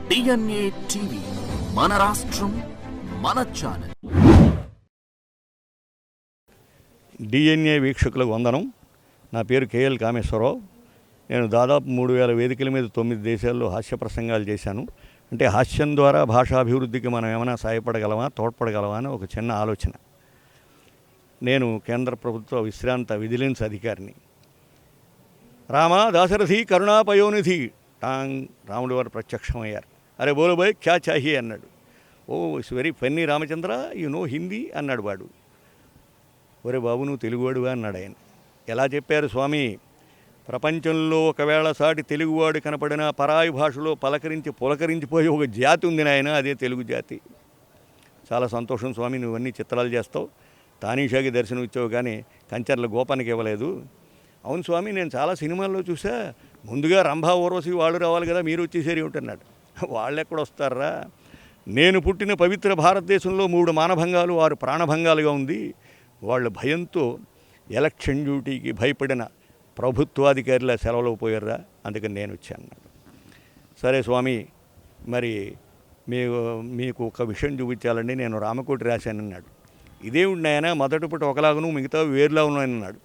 DNA TV మన రాష్ట్రం మన ఛానల్. DNA వీక్షకులకు వందనం. నా పేరు కేఎల్ కామేశ్వరరావు. నేను దాదాపు 3000 వేదికల మీద 9 దేశాల్లో హాస్య ప్రసంగాలు చేశాను. అంటే హాస్యం ద్వారా భాషాభివృద్ధికి మనం ఏమైనా సహాయపడగలమా, తోడ్పడగలమా అని ఒక చిన్న ఆలోచన. నేను కేంద్ర ప్రభుత్వ విశ్రాంత విజిలెన్స్ అధికారిని. రామా దాశరథి కరుణాపయోనిధి టాంగ్ రాముడు వారు ప్రత్యక్షమయ్యారు. అరే బోలో భాయ్ క్యా చాహియే అన్నాడు. Oh it's very funny Ramachandra, you know Hindi అన్నాడు వాడు. ఒరే బాబు నువ్వు తెలుగువాడుగా అన్నాడు ఆయన. ఎలా చెప్పారు స్వామి? ప్రపంచంలో ఒకవేళ సాటి తెలుగువాడు కనపడిన పరాయి భాషలో పులకరించిపోయి ఒక జాతి ఉంది నాయన, అదే తెలుగు జాతి. చాలా సంతోషం స్వామి, నువ్వన్నీ చిత్రాలు చేస్తావు. తానీషాకి దర్శనం ఇచ్చావు కానీ కంచర్ల గోపానికి ఇవ్వలేదు. అవును స్వామి, నేను చాలా సినిమాల్లో చూసా, ముందుగా రంభా ఊర్వశి వాళ్ళు రావాలి కదా, మీరు వచ్చేసేరి ఉంటున్నాడు. వాళ్ళు ఎక్కడొస్తారా? నేను పుట్టిన పవిత్ర భారతదేశంలో 3 మానభంగాలు 6 ప్రాణభంగాలుగా ఉంది. వాళ్ళ భయంతో ఎలక్షన్ డ్యూటీకి భయపడిన ప్రభుత్వాధికారుల సెలవులో పోయారా, అందుకని నేను వచ్చాను. సరే స్వామి, మరి మీకు ఒక విషయం చూపించాలండి, నేను రామకోటి రాశానన్నాడు. ఇదేమిటి నాయన, మొదటి పూట ఒకలాగను మిగతా వేరులా ఉన్నాయన్నాడు.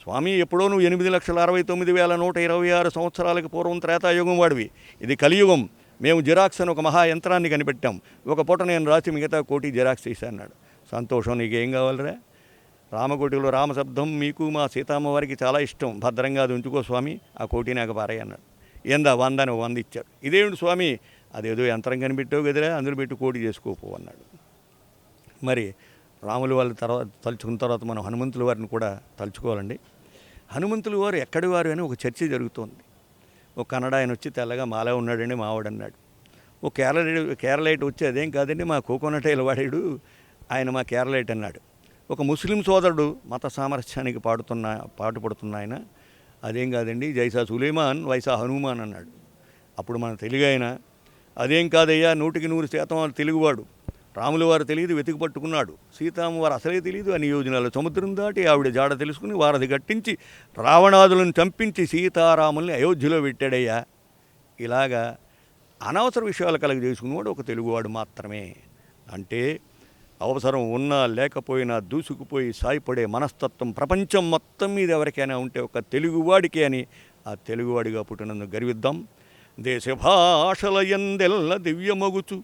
స్వామి ఎప్పుడో నువ్వు 8,69,126 సంవత్సరాలకు పూర్వం త్రేతాయుగం వాడివి, ఇది కలియుగం. మేము జిరాక్స్ అని ఒక మహాయంత్రాన్ని కనిపెట్టాం. ఒక పూట నేను రాసి మిగతా కోటి జిరాక్స్ తీశాన్నాడు. సంతోషం, నీకేం కావాలరా? రామకోటిలో రామశబ్దం మీకు మా సీతమ్మ వారికి చాలా ఇష్టం, భద్రంగా అది ఉంచుకో స్వామి, ఆ కోటి నాకు పారాయి అన్నాడు. ఏందా 100 అని 100 ఇచ్చాడు. ఇదేమిటి స్వామి? అదేదో యంత్రం కనిపెట్టావు కదరా, అందులో పెట్టి కోటి చేసుకోపో అన్నాడు. మరి రాములు వాళ్ళ తర్వాత తలుచుకున్న తర్వాత మనం హనుమంతుల వారిని కూడా తలుచుకోవాలండి. హనుమంతుల వారు ఎక్కడి వారు అని ఒక చర్చ జరుగుతోంది. ఒక కన్నడ ఆయన వచ్చి తెల్లగా మాలా ఉన్నాడండి మావాడు అన్నాడు. ఓ కేరళైట్ వచ్చి అదేం కాదండి మా కోకోనట్ ఆయిల్ వాడాడు, ఆయన మా కేరళైట్ అన్నాడు. ఒక ముస్లిం సోదరుడు మత సామరస్యానికి పాటుపడుతున్న ఆయన, అదేం కాదండి జైసా సులేమాన్ వైసా హనుమాన్ అన్నాడు. అప్పుడు మన తెలుగు ఆయన, అదేం కాదయ్యా 100% తెలుగువాడు, రాముల వారు తెలియదు వెతికి పట్టుకున్నాడు, సీతమ్మ వారు అసలే తెలియదు, అన్ని యోజనాలు సముద్రం దాటి ఆవిడ జాడ తెలుసుకుని వారధి కట్టించి రావణాదులను చంపించి సీతారాముల్ని అయోధ్యలో పెట్టాడయ్యా. ఇలాగా అనవసర విషయాలు కలగజేసుకున్నవాడు ఒక తెలుగువాడు మాత్రమే. అంటే అవసరం ఉన్నా లేకపోయినా దూసుకుపోయి సాయపడే మనస్తత్వం ప్రపంచం మొత్తం మీద ఎవరికైనా ఉంటే ఒక తెలుగువాడికే అని ఆ తెలుగువాడిగా పుట్టినందుకు గర్విద్దాం. దేశ భాషల ఎందెల్ల దివ్యమగుచు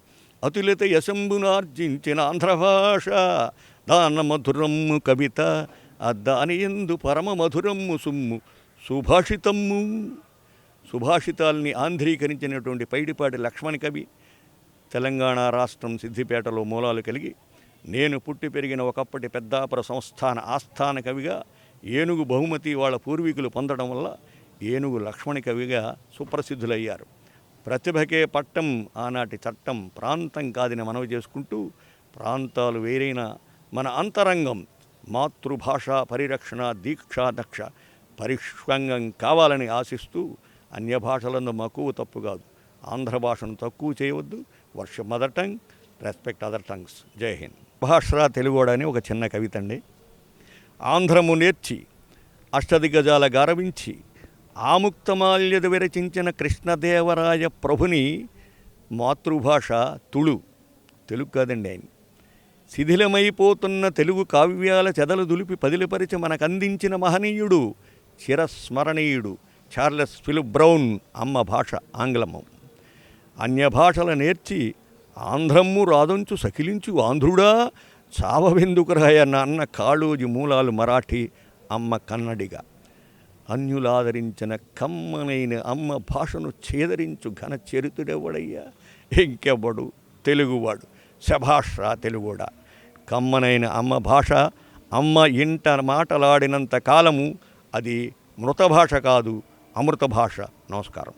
అతులిత యశంబునార్జించిన ఆంధ్రభాష దాన మధురమ్ము కవిత దాని ఎందు పరమ మధురమ్ము సుమ్ము సుభాషితమ్ము. సుభాషితాల్ని ఆంధ్రీకరించినటువంటి పైడిపాటి లక్ష్మణ్ కవి తెలంగాణ రాష్ట్రం సిద్దిపేటలో మూలాలు కలిగి నేను పుట్టి పెరిగిన ఒకప్పటి పెద్దాపుర సంస్థాన ఆస్థాన కవిగా ఏనుగు బహుమతి వాళ్ళ పూర్వీకులు పొందడం వల్ల ఏనుగు లక్ష్మణ్ కవిగా సుప్రసిద్ధులయ్యారు. ప్రతిభకే పట్టం ఆనాటి చట్టం, ప్రాంతం కాదని మనవి చేసుకుంటూ ప్రాంతాలు వేరైన మన అంతరంగం మాతృభాషా పరిరక్షణ దీక్షా దక్ష పరిష్వంగం కావాలని ఆశిస్తూ అన్య భాషలందు మక్కువ తప్పు కాదు, ఆంధ్ర భాషను తక్కువ చేయవద్దు. Worship mother tongue, respect other tongues. జై హింద్. భాషరా తెలుగోడని ఒక చిన్న కవిత అండి. ఆంధ్రము నేర్చి అష్టదిగ్గజాల గారవించి ఆముక్తమాల్యద విరచించిన కృష్ణదేవరాయ ప్రభుని మాతృభాష తుళు, తెలుగు కాదండి ఆయన. శిథిలమైపోతున్న తెలుగు కావ్యాల చెదలు దులిపి పదిలిపరిచి మనకందించిన మహనీయుడు చిరస్మరణీయుడు చార్లెస్ ఫిలిప్ బ్రౌన్. అమ్మ భాష ఆంగ్లము. అన్య భాషల నేర్చి ఆంధ్రమ్ము రాదంచు సకిలించు ఆంధ్రుడా చావవెందుకురాయ నాన్న కాళోజీ మూలాలు మరాఠీ, అమ్మ కన్నడిగా. అన్యులాదరించిన కమ్మనైన అమ్మ భాషను ఛేదరించు ఘన చరితుడెవడయ్యా, ఇంకెవ్వడు తెలుగువాడు. శభాష్రా తెలుగుడా. కమ్మనైన అమ్మ భాష, అమ్మ ఇంట మాటలాడినంత కాలము అది మృత భాష కాదు, అమృత భాష. నమస్కారం.